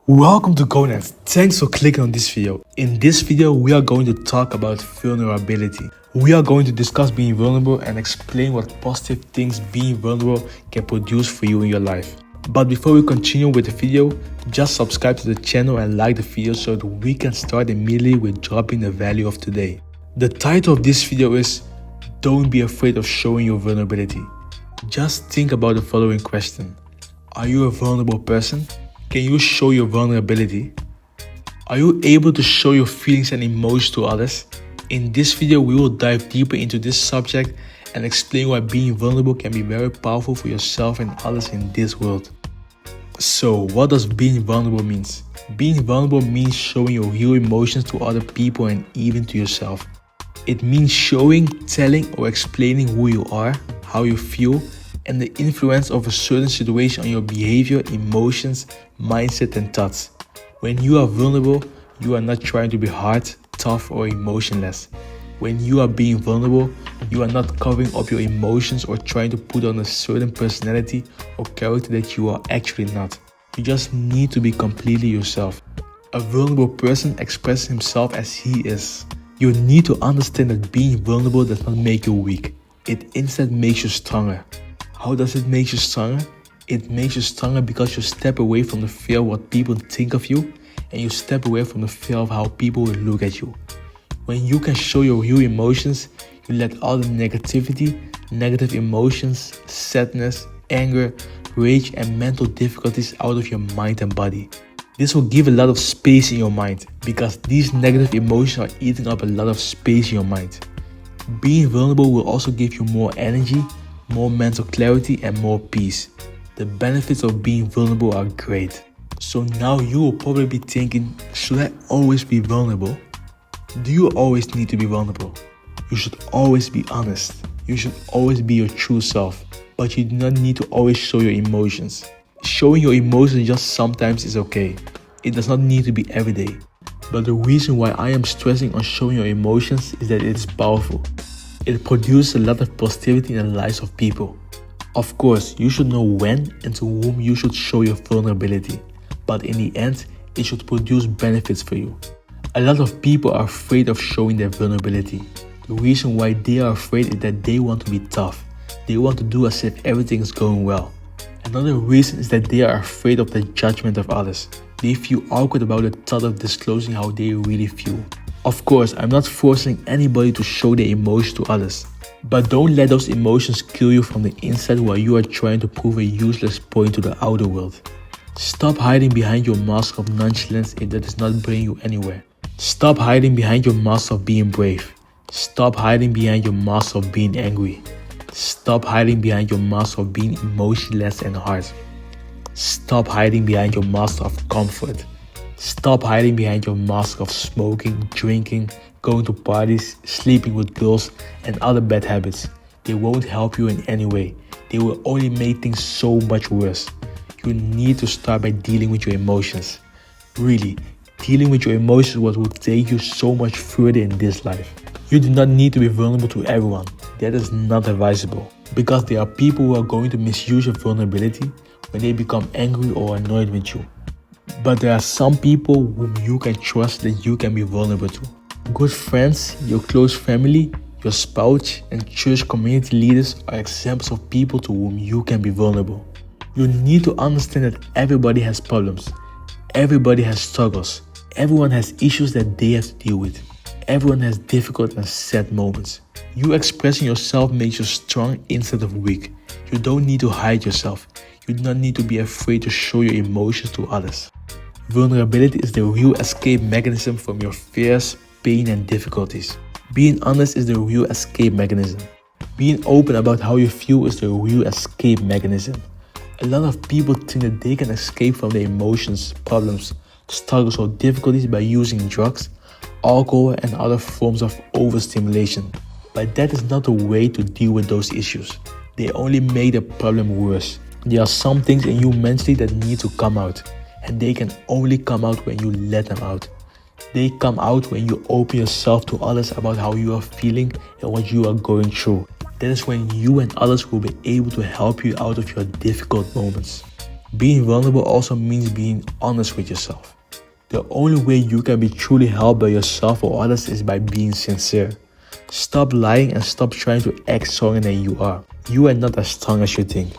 Welcome to Grownance. Thanks for clicking on this video. In this video, we are going to talk about vulnerability. We are going to discuss being vulnerable and explain what positive things being vulnerable can produce for you in your life. But before we continue with the video, just subscribe to the channel and like the video so that we can start immediately with dropping the value of today. The title of this video is Don't be afraid of showing your vulnerability. Just think about the following question. Are you a vulnerable person? Can you show your vulnerability? Are you able to show your feelings and emotions to others? In this video, we will dive deeper into this subject and explain why being vulnerable can be very powerful for yourself and others in this world. So, what does being vulnerable mean? Being vulnerable means showing your real emotions to other people and even to yourself. It means showing, telling, or explaining who you are, how you feel, and the influence of a certain situation on your behavior, emotions, mindset, and thoughts. When you are vulnerable, you are not trying to be hard, tough, or emotionless. When you are being vulnerable, you are not covering up your emotions or trying to put on a certain personality or character that you are actually not. You just need to be completely yourself. A vulnerable person expresses himself as he is. You need to understand that being vulnerable does not make you weak. It instead makes you stronger. How does it make you stronger? It makes you stronger because you step away from the fear of what people think of you, and you step away from the fear of how people will look at you. When you can show your real emotions, you let all the negativity, negative emotions, sadness, anger, rage, and mental difficulties out of your mind and body. This will give a lot of space in your mind because these negative emotions are eating up a lot of space in your mind. Being vulnerable will also give you more energy, more mental clarity, and more peace. The benefits of being vulnerable are great. So now you will probably be thinking, should I always be vulnerable? Do you always need to be vulnerable? You should always be honest. You should always be your true self. But you do not need to always show your emotions. Showing your emotions just sometimes is okay. It does not need to be every day. But the reason why I am stressing on showing your emotions is that it is powerful. It produces a lot of positivity in the lives of people. Of course, you should know when and to whom you should show your vulnerability. But in the end, it should produce benefits for you. A lot of people are afraid of showing their vulnerability. The reason why they are afraid is that they want to be tough. They want to do as if everything is going well. Another reason is that they are afraid of the judgment of others. They feel awkward about the thought of disclosing how they really feel. Of course, I'm not forcing anybody to show their emotions to others. But don't let those emotions kill you from the inside while you are trying to prove a useless point to the outer world. Stop hiding behind your mask of nonchalance if that does not bring you anywhere. Stop hiding behind your mask of being brave. Stop hiding behind your mask of being angry. Stop hiding behind your mask of being emotionless and hard. Stop hiding behind your mask of comfort. Stop hiding behind your mask of smoking, drinking, going to parties, sleeping with girls, and other bad habits. They won't help you in any way. They will only make things so much worse. You need to start by dealing with your emotions. Really, dealing with your emotions is what will take you so much further in this life. You do not need to be vulnerable to everyone. That is not advisable. Because there are people who are going to misuse your vulnerability when they become angry or annoyed with you. But there are some people whom you can trust that you can be vulnerable to. Good friends, your close family, your spouse, and church community leaders are examples of people to whom you can be vulnerable. You need to understand that everybody has problems. Everybody has struggles. Everyone has issues that they have to deal with. Everyone has difficult and sad moments. You expressing yourself makes you strong instead of weak. You don't need to hide yourself. You do not need to be afraid to show your emotions to others. Vulnerability is the real escape mechanism from your fears, pain, and difficulties. Being honest is the real escape mechanism. Being open about how you feel is the real escape mechanism. A lot of people think that they can escape from their emotions, problems, struggles, or difficulties by using drugs, alcohol, and other forms of overstimulation. But that is not the way to deal with those issues. They only make the problem worse. There are some things in you mentally that need to come out, and they can only come out when you let them out. They come out when you open yourself to others about how you are feeling and what you are going through. That is when you and others will be able to help you out of your difficult moments. Being vulnerable also means being honest with yourself. The only way you can be truly helped by yourself or others is by being sincere. Stop lying and stop trying to act stronger than you are. You are not as strong as you think.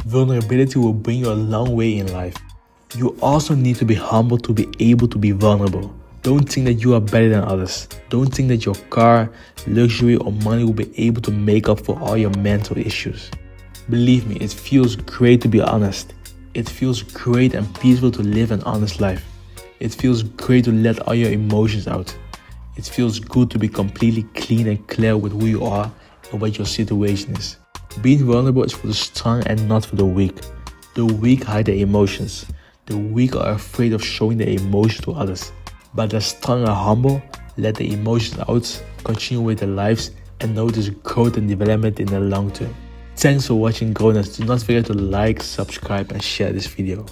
Vulnerability will bring you a long way in life. You also need to be humble to be able to be vulnerable. Don't think that you are better than others. Don't think that your car, luxury, or money will be able to make up for all your mental issues. Believe me, it feels great to be honest. It feels great and peaceful to live an honest life. It feels great to let all your emotions out. It feels good to be completely clean and clear with who you are and what your situation is. Being vulnerable is for the strong and not for the weak. The weak hide their emotions. The weak are afraid of showing their emotions to others. But the strong are humble, let the emotions out, continue with their lives, and notice growth and development in the long term. Thanks for watching Grownance. Do not forget to like, subscribe, and share this video.